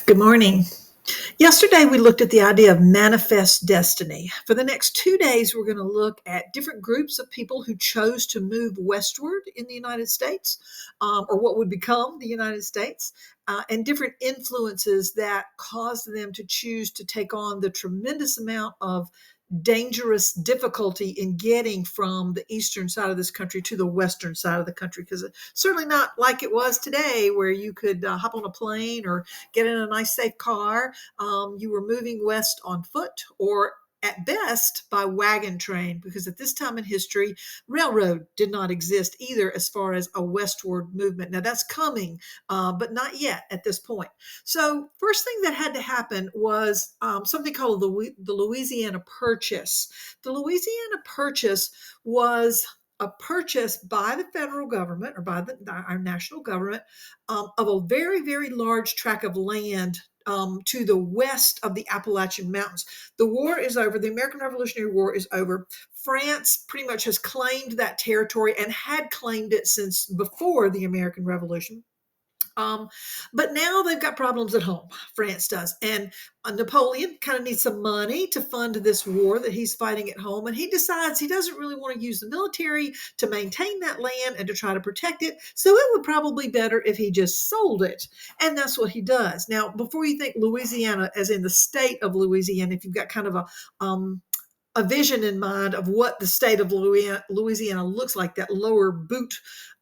Good morning. Yesterday, we looked at the idea of manifest destiny. For the next 2 days, we're going to look at different groups of people who chose to move westward in the United States, or what would become the United States, and different influences that caused them to choose to take on the tremendous amount of dangerous difficulty in getting from the eastern side of this country to the western side of the country, because it's certainly not like it was today where you could hop on a plane or get in a nice safe car. You were moving west on foot or at best by wagon train, because at this time in history, railroad did not exist either as far as a westward movement. Now that's coming, but not yet at this point. So first thing that had to happen was something called the Louisiana Purchase. The Louisiana Purchase was a purchase by the federal government or by our national government of a very, very large tract of land to the west of the Appalachian Mountains. The war is over. The American Revolutionary War is over. France pretty much has claimed that territory and had claimed it since before the American Revolution. Um, but now they've got problems at home. France does. And Napoleon kind of needs some money to fund this war that he's fighting at home. And he decides he doesn't really want to use the military to maintain that land and to try to protect it. So it would probably be better if he just sold it. And that's what he does. Now, before you think Louisiana, as in the state of Louisiana, if you've got kind of a vision in mind of what the state of Louisiana looks like, that lower boot,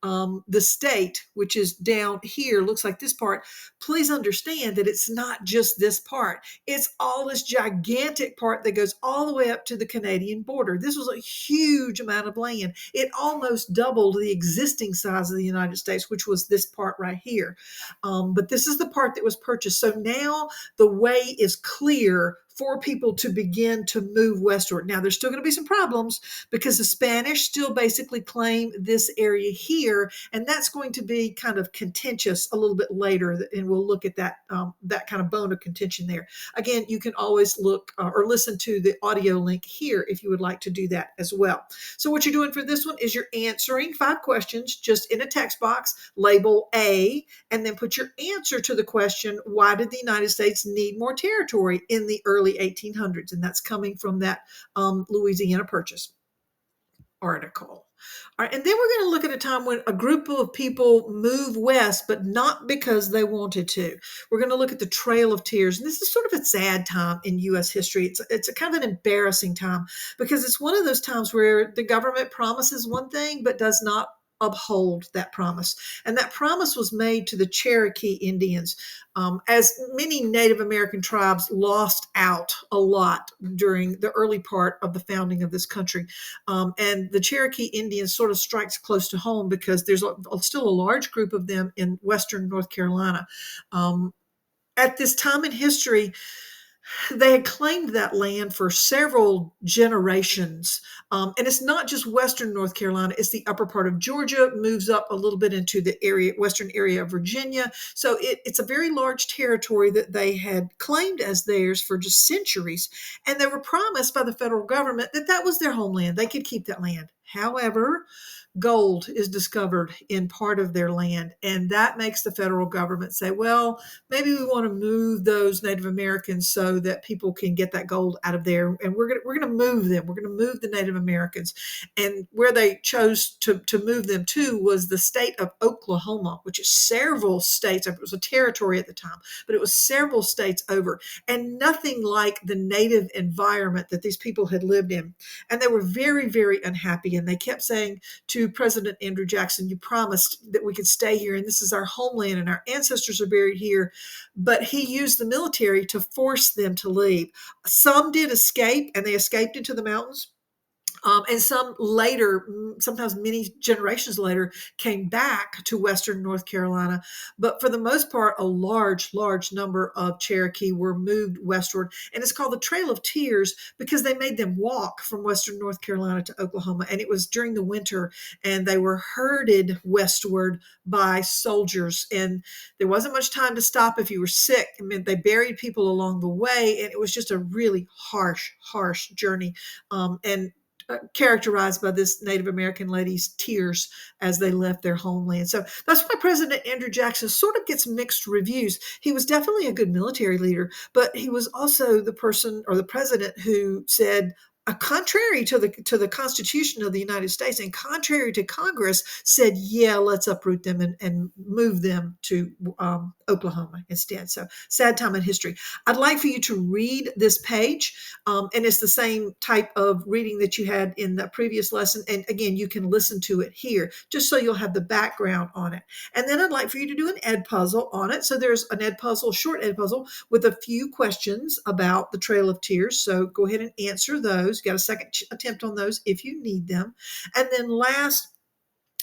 the state, which is down here, looks like this part. Please understand that it's not just this part. It's all this gigantic part that goes all the way up to the Canadian border. This was a huge amount of land. It almost doubled the existing size of the United States, which was this part right here. But this is the part that was purchased. So now the way is clear for people to begin to move westward. Now, there's still going to be some problems because the Spanish still basically claim this area here, and that's going to be kind of contentious a little bit later, and we'll look at that kind of bone of contention there. Again, you can always look or listen to the audio link here if you would like to do that as well. So what you're doing for this one is you're answering 5 questions just in a text box, label A, and then put your answer to the question, why did the United States need more territory in the early 1800s? And that's coming from that Louisiana Purchase article. All right, and then we're going to look at a time when a group of people move west, but not because they wanted to. We're going to look at the Trail of Tears, and this is sort of a sad time in U.S. history. It's a kind of an embarrassing time because it's one of those times where the government promises one thing but does not uphold that promise. And that promise was made to the Cherokee Indians, as many Native American tribes lost out a lot during the early part of the founding of this country. And the Cherokee Indians sort of strikes close to home because there's still a large group of them in Western North Carolina. At this time in history, they had claimed that land for several generations. And it's not just Western North Carolina, it's the upper part of Georgia, moves up a little bit into the western area of Virginia. So it's a very large territory that they had claimed as theirs for just centuries. And they were promised by the federal government that that was their homeland. They could keep that land. However, gold is discovered in part of their land. And that makes the federal government say, well, maybe we want to move those Native Americans so that people can get that gold out of there. And we're going to move them. We're going to move the Native Americans. And where they chose to move them to was the state of Oklahoma, which is several states. It was a territory at the time, but it was several states over, and nothing like the native environment that these people had lived in. And they were very, very unhappy. And they kept saying to President Andrew Jackson, you promised that we could stay here, and this is our homeland, and our ancestors are buried here. But he used the military to force them to leave. Some did escape, and they escaped into the mountains. And some later, sometimes many generations later, came back to Western North Carolina. But for the most part, a large, large number of Cherokee were moved westward. And it's called the Trail of Tears because they made them walk from Western North Carolina to Oklahoma. And it was during the winter, and they were herded westward by soldiers. And there wasn't much time to stop if you were sick. I mean, they buried people along the way, and it was just a really harsh, harsh journey. And characterized by this Native American lady's tears as they left their homeland. So that's why President Andrew Jackson sort of gets mixed reviews. He was definitely a good military leader, but he was also the person or the president who said, contrary to the Constitution of the United States and contrary to Congress, said, "Yeah, let's uproot them and move them to Oklahoma instead." So sad time in history. I'd like for you to read this page, and it's the same type of reading that you had in the previous lesson. And again, you can listen to it here, just so you'll have the background on it. And then I'd like for you to do an Ed puzzle on it. So there's an Ed puzzle, short Ed puzzle with a few questions about the Trail of Tears. So go ahead and answer those. You got a second attempt on those if you need them. And then last,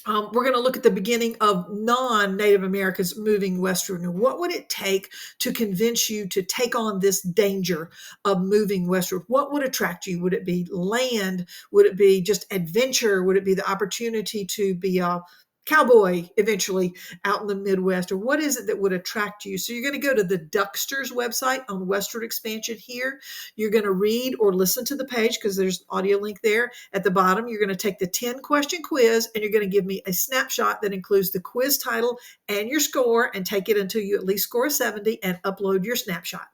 we're going to look at the beginning of non-Native Americans moving westward. And what would it take to convince you to take on this danger of moving westward? What would attract you? Would it be land? Would it be just adventure? Would it be the opportunity to be a cowboy eventually out in the Midwest? Or what is it that would attract you? So you're going to go to the Ducksters website on westward expansion here. You're going to read or listen to the page because there's an audio link there. At the bottom, you're going to take the 10-question quiz and you're going to give me a snapshot that includes the quiz title and your score, and take it until you at least score 70 and upload your snapshot.